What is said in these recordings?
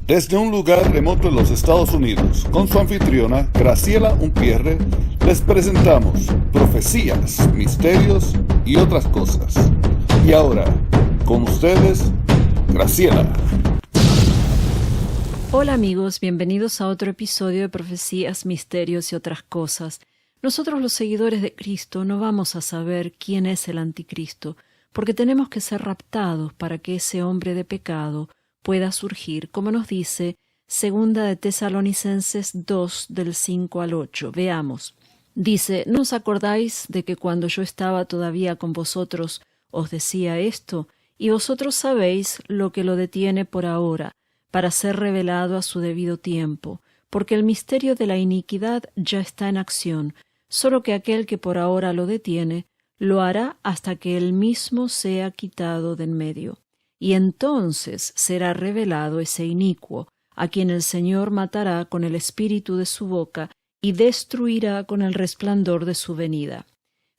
Desde un lugar remoto en los Estados Unidos, con su anfitriona Graciela Unpierre, les presentamos Profecías, Misterios y otras cosas. Y ahora, con ustedes, Graciela. Hola amigos, bienvenidos a otro episodio de Profecías, Misterios y otras cosas. Nosotros los seguidores de Cristo no vamos a saber quién es el anticristo, porque tenemos que ser raptados para que ese hombre de pecado pueda surgir, como nos dice Segunda de Tesalonicenses 2, del 5 al 8. Veamos. Dice, ¿no os acordáis de que cuando yo estaba todavía con vosotros os decía esto? Y vosotros sabéis lo que lo detiene por ahora, para ser revelado a su debido tiempo, porque el misterio de la iniquidad ya está en acción, solo que aquel que por ahora lo detiene, lo hará hasta que él mismo sea quitado de en medio. Y entonces será revelado ese inicuo, a quien el Señor matará con el espíritu de su boca y destruirá con el resplandor de su venida.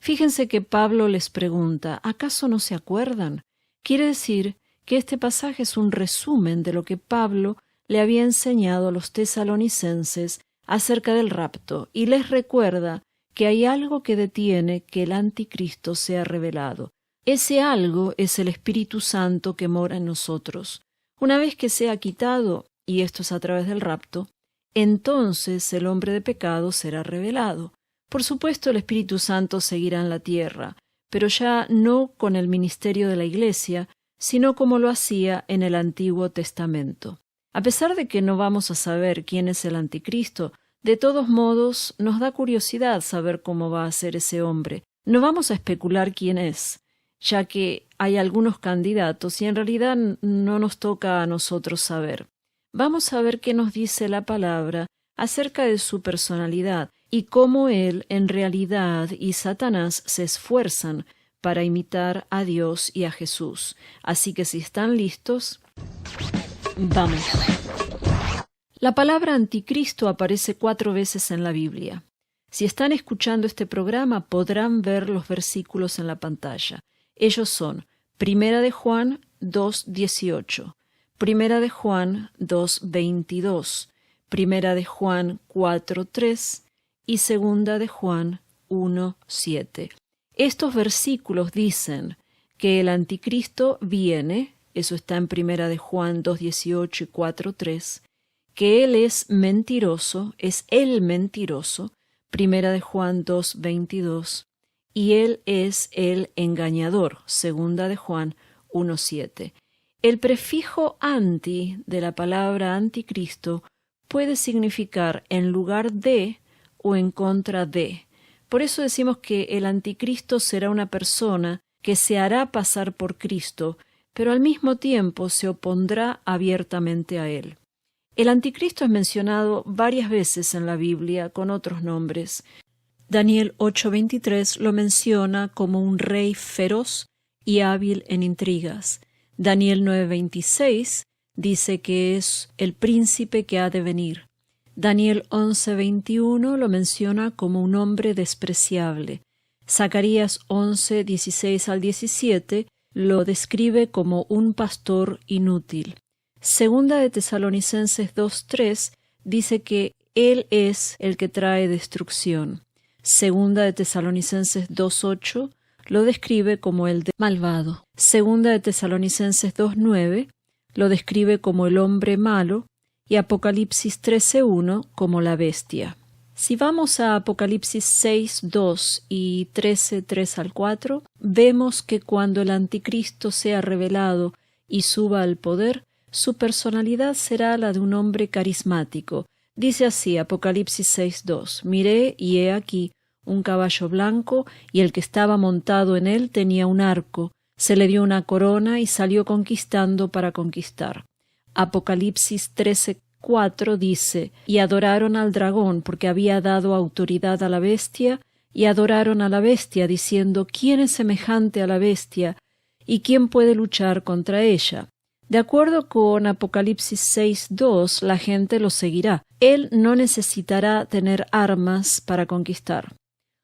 Fíjense que Pablo les pregunta, ¿acaso no se acuerdan? Quiere decir que este pasaje es un resumen de lo que Pablo le había enseñado a los tesalonicenses acerca del rapto, y les recuerda que hay algo que detiene que el anticristo sea revelado. Ese algo es el Espíritu Santo que mora en nosotros. Una vez que sea quitado, y esto es a través del rapto, entonces el hombre de pecado será revelado. Por supuesto, el Espíritu Santo seguirá en la tierra, pero ya no con el ministerio de la Iglesia, sino como lo hacía en el Antiguo Testamento. A pesar de que no vamos a saber quién es el anticristo, de todos modos nos da curiosidad saber cómo va a ser ese hombre. No vamos a especular quién es, ya que hay algunos candidatos y en realidad no nos toca a nosotros saber. Vamos a ver qué nos dice la palabra acerca de su personalidad y cómo él en realidad y Satanás se esfuerzan para imitar a Dios y a Jesús. Así que si están listos, vamos. La palabra anticristo aparece 4 veces en la Biblia. Si están escuchando este programa podrán ver los versículos en la pantalla. Ellos son Primera de Juan 2:18, Primera de Juan 2:22, Primera de Juan 4:3 y Segunda de Juan 1:7. Estos versículos dicen que el anticristo viene, eso está en Primera de Juan 2:18 y 4:3, que él es mentiroso, es el mentiroso, Primera de Juan 2:22, y él es el engañador, Segunda de Juan 1:7. El prefijo anti de la palabra anticristo puede significar en lugar de o en contra de. Por eso decimos que el anticristo será una persona que se hará pasar por Cristo, pero al mismo tiempo se opondrá abiertamente a él. El anticristo es mencionado varias veces en la Biblia con otros nombres. Daniel 8:23 lo menciona como un rey feroz y hábil en intrigas. Daniel 9:26 dice que es el príncipe que ha de venir. Daniel 11:21 lo menciona como un hombre despreciable. Zacarías 11:16 al 17 lo describe como un pastor inútil. Segunda de Tesalonicenses 2:3 dice que él es el que trae destrucción. Segunda de Tesalonicenses 2:8 lo describe como el malvado. Segunda de Tesalonicenses 2:9 lo describe como el hombre malo y Apocalipsis 13:1 como la bestia. Si vamos a Apocalipsis 6:2 y 13:3 al 4, vemos que cuando el anticristo sea revelado y suba al poder, su personalidad será la de un hombre carismático. Dice así Apocalipsis 6:2: Miré y he aquí un caballo blanco, y el que estaba montado en él tenía un arco, se le dio una corona y salió conquistando para conquistar. Apocalipsis 13:4 dice: Y adoraron al dragón porque había dado autoridad a la bestia y adoraron a la bestia, diciendo, ¿quién es semejante a la bestia y quién puede luchar contra ella? De acuerdo con Apocalipsis 6:2, la gente lo seguirá. Él no necesitará tener armas para conquistar.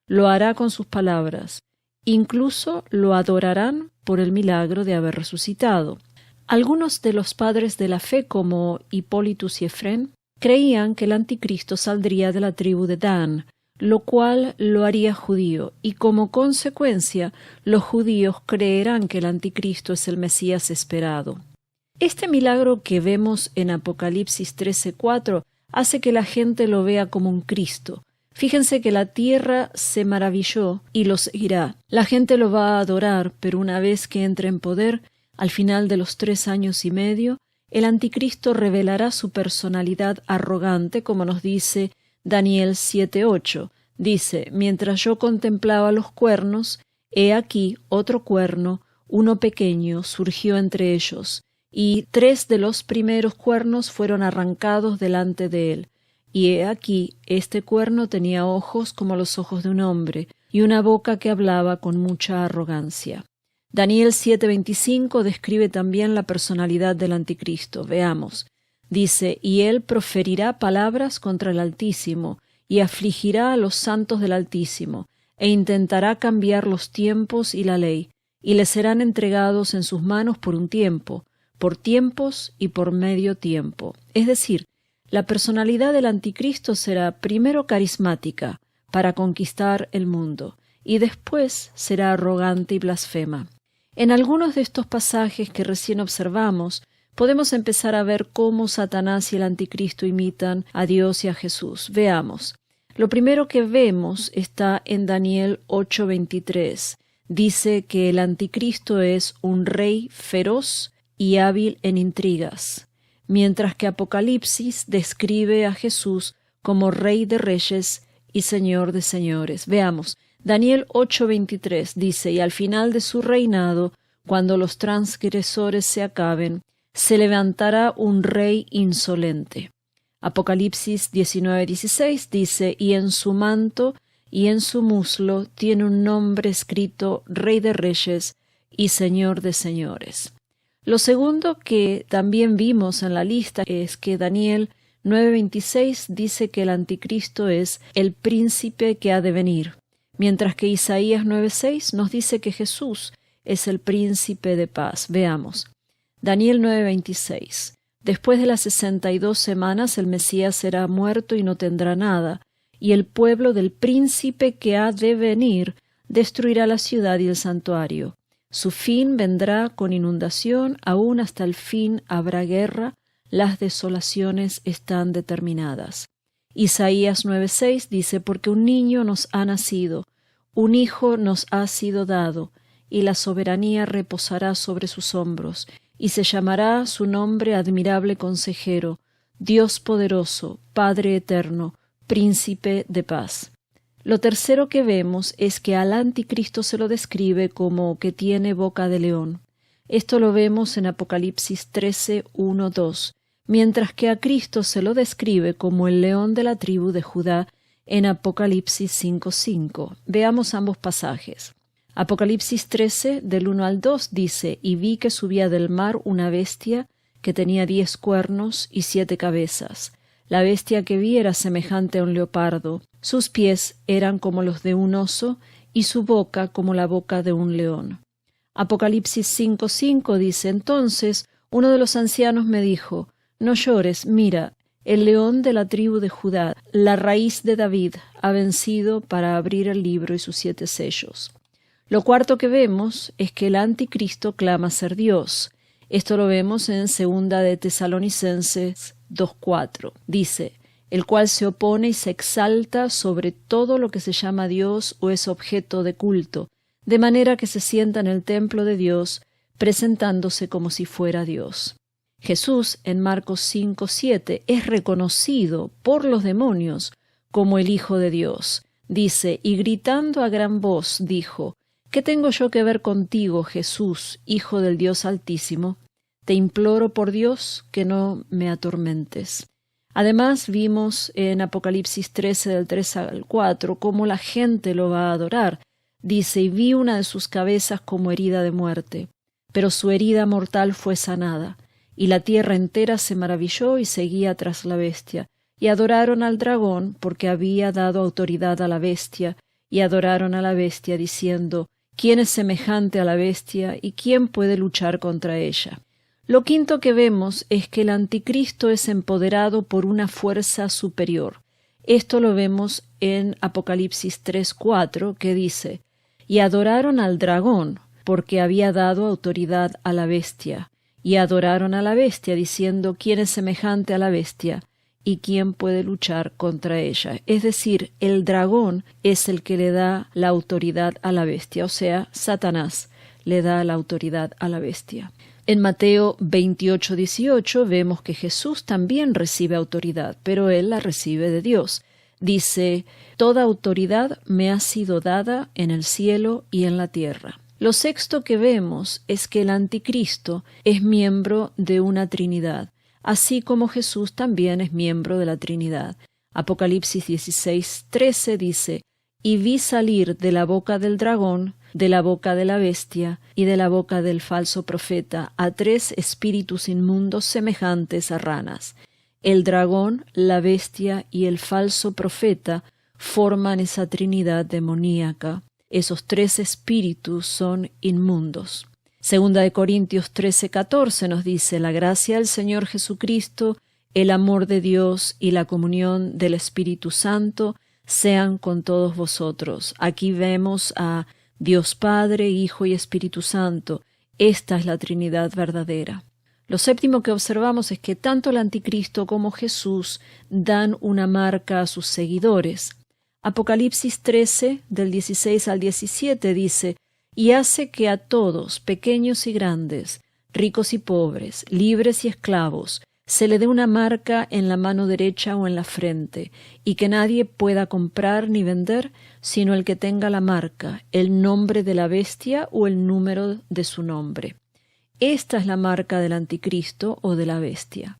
Lo hará con sus palabras. Incluso lo adorarán por el milagro de haber resucitado. Algunos de los padres de la fe, como Hipólitus y Efrén, creían que el anticristo saldría de la tribu de Dan, lo cual lo haría judío, y como consecuencia los judíos creerán que el anticristo es el Mesías esperado. Este milagro que vemos en Apocalipsis 13:4 hace que la gente lo vea como un Cristo. Fíjense que la tierra se maravilló y lo seguirá. La gente lo va a adorar, pero una vez que entre en poder, al final de los 3 años y medio, el anticristo revelará su personalidad arrogante, como nos dice Daniel 7:8. Dice, mientras yo contemplaba los cuernos, he aquí otro cuerno, uno pequeño, surgió entre ellos, y 3 de los primeros cuernos fueron arrancados delante de él. Y he aquí, este cuerno tenía ojos como los ojos de un hombre, y una boca que hablaba con mucha arrogancia. Daniel 7:25 describe también la personalidad del anticristo. Veamos. Dice, y él proferirá palabras contra el Altísimo, y afligirá a los santos del Altísimo, e intentará cambiar los tiempos y la ley, y le serán entregados en sus manos por un tiempo, por tiempos y por medio tiempo. Es decir, la personalidad del anticristo será primero carismática, para conquistar el mundo, y después será arrogante y blasfema. En algunos de estos pasajes que recién observamos, podemos empezar a ver cómo Satanás y el anticristo imitan a Dios y a Jesús. Veamos. Lo primero que vemos está en Daniel 8:23. Dice que el anticristo es un rey feroz y hábil en intrigas, mientras que Apocalipsis describe a Jesús como Rey de Reyes y Señor de Señores. Veamos, Daniel 8:23 dice, y al final de su reinado, cuando los transgresores se acaben, se levantará un rey insolente. Apocalipsis 19:16 dice, y en su manto y en su muslo tiene un nombre escrito Rey de Reyes y Señor de Señores. Lo segundo que también vimos en la lista es que Daniel 9:26 dice que el anticristo es el príncipe que ha de venir, mientras que Isaías 9:6 nos dice que Jesús es el príncipe de paz. Veamos. Daniel 9:26. Después de las 62 semanas el Mesías será muerto y no tendrá nada, y el pueblo del príncipe que ha de venir destruirá la ciudad y el santuario. Su fin vendrá con inundación, aún hasta el fin habrá guerra, las desolaciones están determinadas. Isaías 9:6 dice, porque un niño nos ha nacido, un hijo nos ha sido dado, y la soberanía reposará sobre sus hombros, y se llamará su nombre Admirable Consejero, Dios Poderoso, Padre Eterno, Príncipe de Paz. Lo tercero que vemos es que al anticristo se lo describe como que tiene boca de león. Esto lo vemos en Apocalipsis 13:1-2, mientras que a Cristo se lo describe como el león de la tribu de Judá en Apocalipsis 5:5. Veamos ambos pasajes. Apocalipsis 13, del 1 al 2, dice, y vi que subía del mar una bestia que tenía 10 cuernos y 7 cabezas. La bestia que vi era semejante a un leopardo, sus pies eran como los de un oso, y su boca como la boca de un león. Apocalipsis 5:5 dice, entonces uno de los ancianos me dijo, no llores, mira, el león de la tribu de Judá, la raíz de David, ha vencido para abrir el libro y sus 7 sellos. Lo cuarto que vemos es que el anticristo clama ser Dios. Esto lo vemos en 2 de Tesalonicenses 2:4. Dice, el cual se opone y se exalta sobre todo lo que se llama Dios o es objeto de culto, de manera que se sienta en el templo de Dios, presentándose como si fuera Dios. Jesús, en Marcos 5:7, es reconocido por los demonios como el Hijo de Dios. Dice, y gritando a gran voz, dijo, ¿qué tengo yo que ver contigo, Jesús, Hijo del Dios Altísimo? Te imploro por Dios que no me atormentes. Además, vimos en Apocalipsis 13, del 3 al 4, cómo la gente lo va a adorar. Dice, y vi una de sus cabezas como herida de muerte, pero su herida mortal fue sanada, y la tierra entera se maravilló y seguía tras la bestia, y adoraron al dragón, porque había dado autoridad a la bestia, y adoraron a la bestia, diciendo, ¿quién es semejante a la bestia, y quién puede luchar contra ella? Lo quinto que vemos es que el anticristo es empoderado por una fuerza superior. Esto lo vemos en Apocalipsis 3:4, que dice, y adoraron al dragón, porque había dado autoridad a la bestia, y adoraron a la bestia, diciendo, ¿quién es semejante a la bestia? ¿Y quién puede luchar contra ella? Es decir, el dragón es el que le da la autoridad a la bestia, o sea, Satanás le da la autoridad a la bestia. En Mateo 28:18 vemos que Jesús también recibe autoridad, pero él la recibe de Dios. Dice, toda autoridad me ha sido dada en el cielo y en la tierra. Lo sexto que vemos es que el anticristo es miembro de una Trinidad, así como Jesús también es miembro de la Trinidad. Apocalipsis 16:13 dice, y vi salir de la boca del dragón, de la boca de la bestia y de la boca del falso profeta a 3 espíritus inmundos semejantes a ranas. El dragón, la bestia y el falso profeta forman esa trinidad demoníaca. Esos 3 espíritus son inmundos. Segunda de Corintios 13:14 nos dice, la gracia del Señor Jesucristo, el amor de Dios y la comunión del Espíritu Santo sean con todos vosotros. Aquí vemos a Dios Padre, Hijo y Espíritu Santo. Esta es la Trinidad verdadera. Lo séptimo que observamos es que tanto el anticristo como Jesús dan una marca a sus seguidores. Apocalipsis 13, del 16 al 17 dice, y hace que a todos, pequeños y grandes, ricos y pobres, libres y esclavos, se le dé una marca en la mano derecha o en la frente, y que nadie pueda comprar ni vender, sino el que tenga la marca, el nombre de la bestia o el número de su nombre. Esta es la marca del anticristo o de la bestia.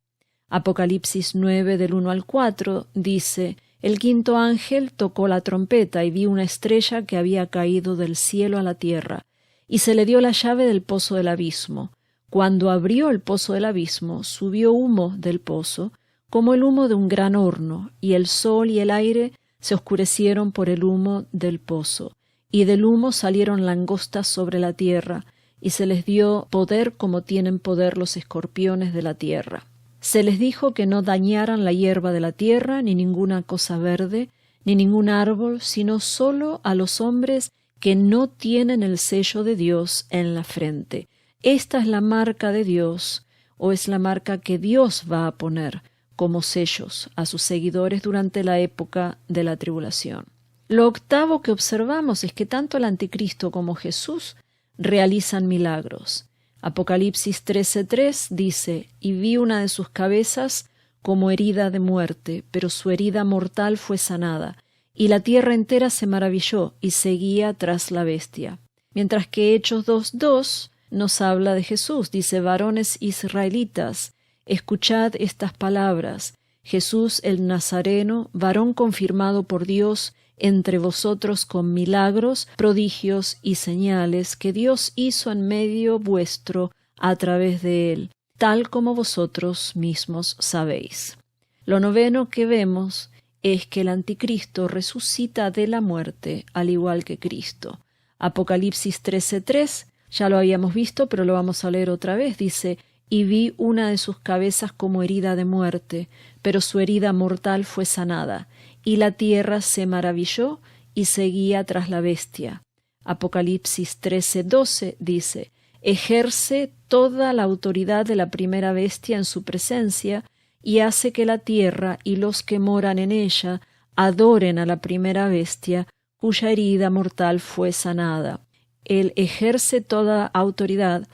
Apocalipsis 9, del 1 al 4, dice, el quinto ángel tocó la trompeta y vi una estrella que había caído del cielo a la tierra, y se le dio la llave del pozo del abismo. Cuando abrió el pozo del abismo, subió humo del pozo, como el humo de un gran horno, y el sol y el aire se oscurecieron por el humo del pozo, y del humo salieron langostas sobre la tierra, y se les dio poder como tienen poder los escorpiones de la tierra. Se les dijo que no dañaran la hierba de la tierra, ni ninguna cosa verde, ni ningún árbol, sino solo a los hombres que no tienen el sello de Dios en la frente. Esta es la marca de Dios, o es la marca que Dios va a poner como sellos a sus seguidores durante la época de la tribulación. Lo octavo que observamos es que tanto el anticristo como Jesús realizan milagros. Apocalipsis 13:3 dice, y vi una de sus cabezas como herida de muerte, pero su herida mortal fue sanada, y la tierra entera se maravilló y seguía tras la bestia. Mientras que Hechos 2:2 nos habla de Jesús, dice, varones israelitas, escuchad estas palabras, Jesús el Nazareno, varón confirmado por Dios entre vosotros con milagros, prodigios y señales que Dios hizo en medio vuestro a través de él, tal como vosotros mismos sabéis. Lo noveno que vemos es que el anticristo resucita de la muerte, al igual que Cristo. Apocalipsis 13:3, ya lo habíamos visto, pero lo vamos a leer otra vez, dice, y vi una de sus cabezas como herida de muerte, pero su herida mortal fue sanada, y la tierra se maravilló y seguía tras la bestia. Apocalipsis 13:12 dice, ejerce toda la autoridad de la primera bestia en su presencia, y hace que la tierra y los que moran en ella adoren a la primera bestia, cuya herida mortal fue sanada. El ejerce toda autoridad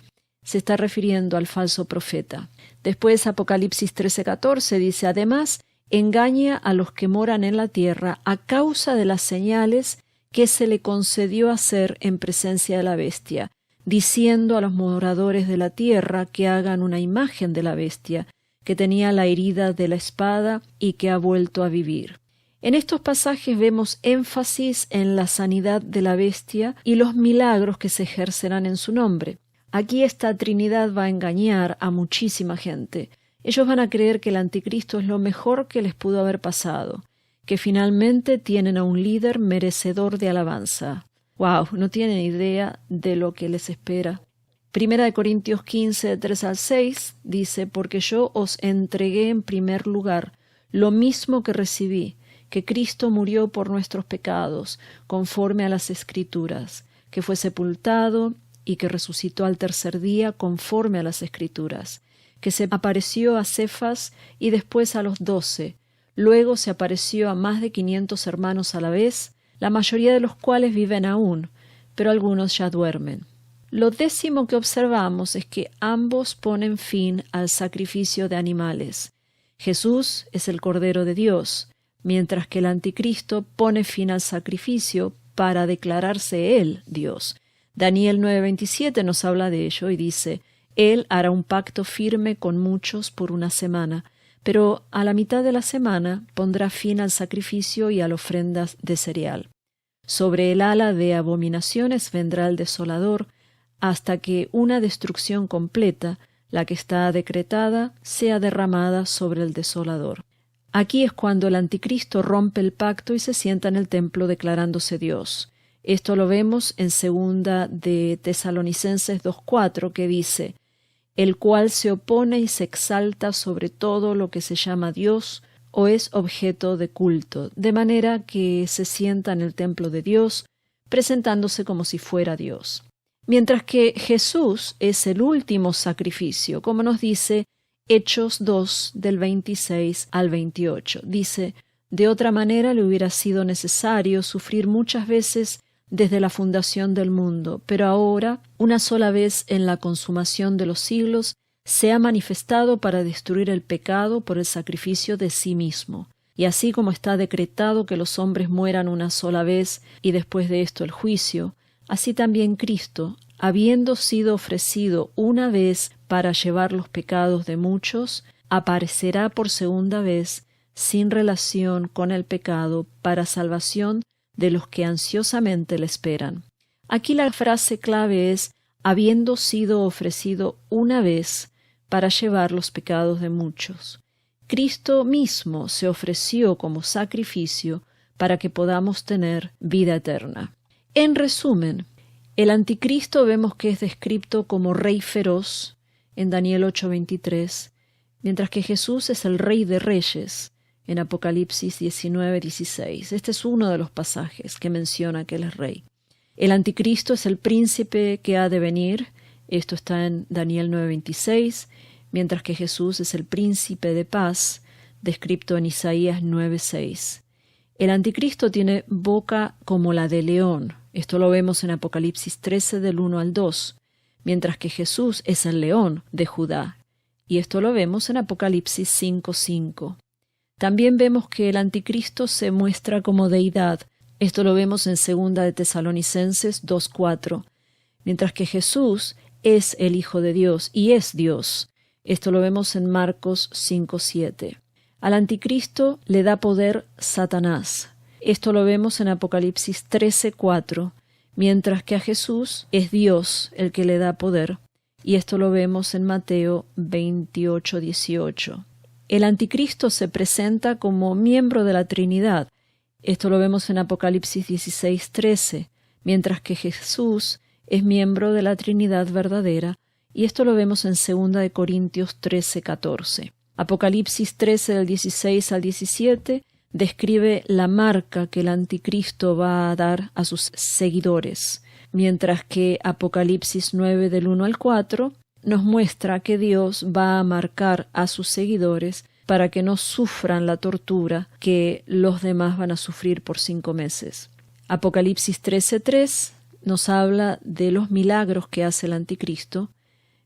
se está refiriendo al falso profeta. Después Apocalipsis 13:14 dice, además, engaña a los que moran en la tierra a causa de las señales que se le concedió hacer en presencia de la bestia, diciendo a los moradores de la tierra que hagan una imagen de la bestia, que tenía la herida de la espada y que ha vuelto a vivir. En estos pasajes vemos énfasis en la sanidad de la bestia y los milagros que se ejercerán en su nombre. Aquí esta Trinidad va a engañar a muchísima gente. Ellos van a creer que el anticristo es lo mejor que les pudo haber pasado, que finalmente tienen a un líder merecedor de alabanza. ¡Wow! No tienen idea de lo que les espera. Primera de Corintios 15, 3 al 6, dice: porque yo os entregué en primer lugar lo mismo que recibí, que Cristo murió por nuestros pecados, conforme a las Escrituras, que fue sepultado y que resucitó al tercer día, conforme a las Escrituras, que se apareció a Cefas y después a los 12, luego se apareció a más de 500 hermanos a la vez, la mayoría de los cuales viven aún, pero algunos ya duermen. Lo décimo que observamos es que ambos ponen fin al sacrificio de animales. Jesús es el Cordero de Dios, mientras que el anticristo pone fin al sacrificio para declararse él Dios. Daniel 9:27 nos habla de ello y dice: Él hará un pacto firme con muchos por una semana, pero a la mitad de la semana pondrá fin al sacrificio y a las ofrendas de cereal. Sobre el ala de abominaciones vendrá el desolador, hasta que una destrucción completa, la que está decretada, sea derramada sobre el desolador. Aquí es cuando el anticristo rompe el pacto y se sienta en el templo declarándose Dios. Esto lo vemos en 2 de Tesalonicenses 2:4, que dice: el cual se opone y se exalta sobre todo lo que se llama Dios o es objeto de culto, de manera que se sienta en el templo de Dios, presentándose como si fuera Dios. Mientras que Jesús es el último sacrificio, como nos dice Hechos 2, del 26 al 28. Dice: de otra manera le hubiera sido necesario sufrir muchas veces desde la fundación del mundo, pero ahora, una sola vez en la consumación de los siglos, se ha manifestado para destruir el pecado por el sacrificio de sí mismo. Y así como está decretado que los hombres mueran una sola vez y después de esto el juicio, así también Cristo, habiendo sido ofrecido una vez para llevar los pecados de muchos, aparecerá por segunda vez sin relación con el pecado para salvación de los que ansiosamente le esperan. Aquí la frase clave es: habiendo sido ofrecido una vez para llevar los pecados de muchos. Cristo mismo se ofreció como sacrificio para que podamos tener vida eterna. En resumen, el anticristo vemos que es descrito como rey feroz en Daniel 8:23, mientras que Jesús es el rey de reyes en Apocalipsis 19:16. Este es uno de los pasajes que menciona que él es rey. El anticristo es el príncipe que ha de venir. Esto está en Daniel 9:26, mientras que Jesús es el príncipe de paz, descrito en Isaías 9:6. El anticristo tiene boca como la de león. Esto lo vemos en Apocalipsis 13, del 1 al 2, mientras que Jesús es el león de Judá. Y esto lo vemos en Apocalipsis 5:5. También vemos que el anticristo se muestra como deidad. Esto lo vemos en 2 de Tesalonicenses 2:4, mientras que Jesús es el Hijo de Dios y es Dios. Esto lo vemos en Marcos 5:7. Al anticristo le da poder Satanás. Esto lo vemos en Apocalipsis 13:4, mientras que a Jesús es Dios el que le da poder. Y esto lo vemos en Mateo 28:18. El anticristo se presenta como miembro de la Trinidad. Esto lo vemos en Apocalipsis 16:13, mientras que Jesús es miembro de la Trinidad verdadera, y esto lo vemos en 2 de Corintios 13:14. Apocalipsis 13, del 16 al 17, describe la marca que el anticristo va a dar a sus seguidores, mientras que Apocalipsis 9, del 1 al 4, nos muestra que Dios va a marcar a sus seguidores para que no sufran la tortura que los demás van a sufrir por 5 meses. Apocalipsis 13:3 nos habla de los milagros que hace el anticristo,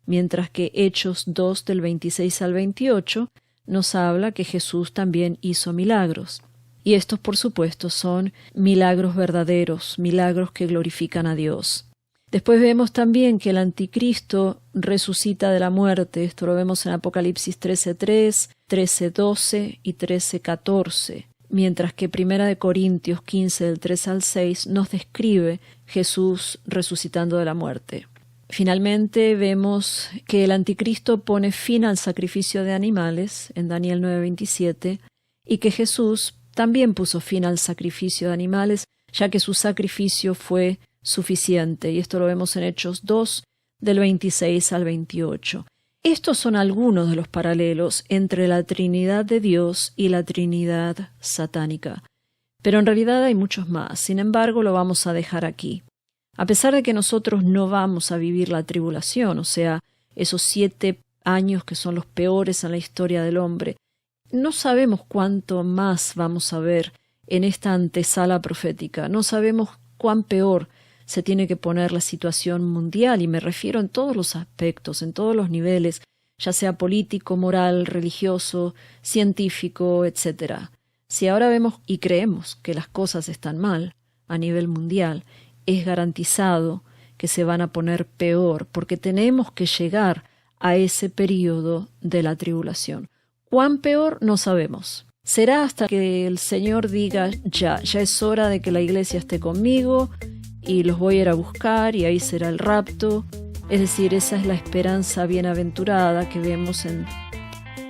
mientras que Hechos 2, del 26 al 28, nos habla que Jesús también hizo milagros. Y estos, por supuesto, son milagros verdaderos, milagros que glorifican a Dios. Después vemos también que el anticristo resucita de la muerte. Esto lo vemos en Apocalipsis 13:3, 13:12 y 13:14. Mientras que 1 Corintios 15, del 3 al 6, nos describe Jesús resucitando de la muerte. Finalmente vemos que el anticristo pone fin al sacrificio de animales, en Daniel 9:27, y que Jesús también puso fin al sacrificio de animales, ya que su sacrificio fue suficiente, y esto lo vemos en Hechos 2, del 26 al 28. Estos son algunos de los paralelos entre la Trinidad de Dios y la Trinidad satánica. Pero en realidad hay muchos más. Sin embargo, lo vamos a dejar aquí. A pesar de que nosotros no vamos a vivir la tribulación, o sea, esos 7 años que son los peores en la historia del hombre, no sabemos cuánto más vamos a ver en esta antesala profética. No sabemos cuán peor se tiene que poner la situación mundial, y me refiero en todos los aspectos, en todos los niveles, ya sea político, moral, religioso, científico, etc. Si ahora vemos y creemos que las cosas están mal a nivel mundial, es garantizado que se van a poner peor, porque tenemos que llegar a ese período de la tribulación. ¿Cuán peor? No sabemos. Será hasta que el Señor diga, ya es hora de que la iglesia esté conmigo, y los voy a ir a buscar, y ahí será el rapto. Es decir, esa es la esperanza bienaventurada que vemos en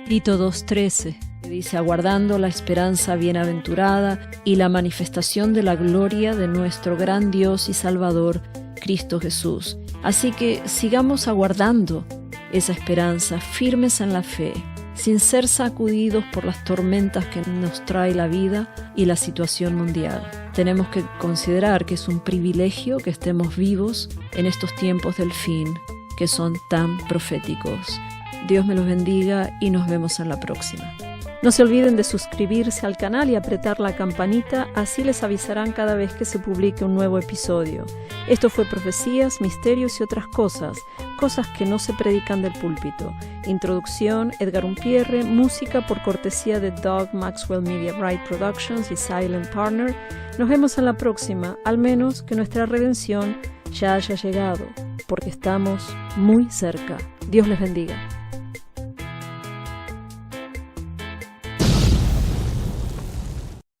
Tito 2:13. Dice, aguardando la esperanza bienaventurada y la manifestación de la gloria de nuestro gran Dios y Salvador, Cristo Jesús. Así que sigamos aguardando esa esperanza, firmes en la fe, sin ser sacudidos por las tormentas que nos trae la vida y la situación mundial. Tenemos que considerar que es un privilegio que estemos vivos en estos tiempos del fin, que son tan proféticos. Dios me los bendiga y nos vemos en la próxima. No se olviden de suscribirse al canal y apretar la campanita, así les avisarán cada vez que se publique un nuevo episodio. Esto fue Profecías, Misterios y otras cosas que no se predican del púlpito. Introducción, Edgar Umpierre, música por cortesía de Doug Maxwell Media Right Productions y Silent Partner. Nos vemos en la próxima, al menos que nuestra redención ya haya llegado, porque estamos muy cerca. Dios les bendiga.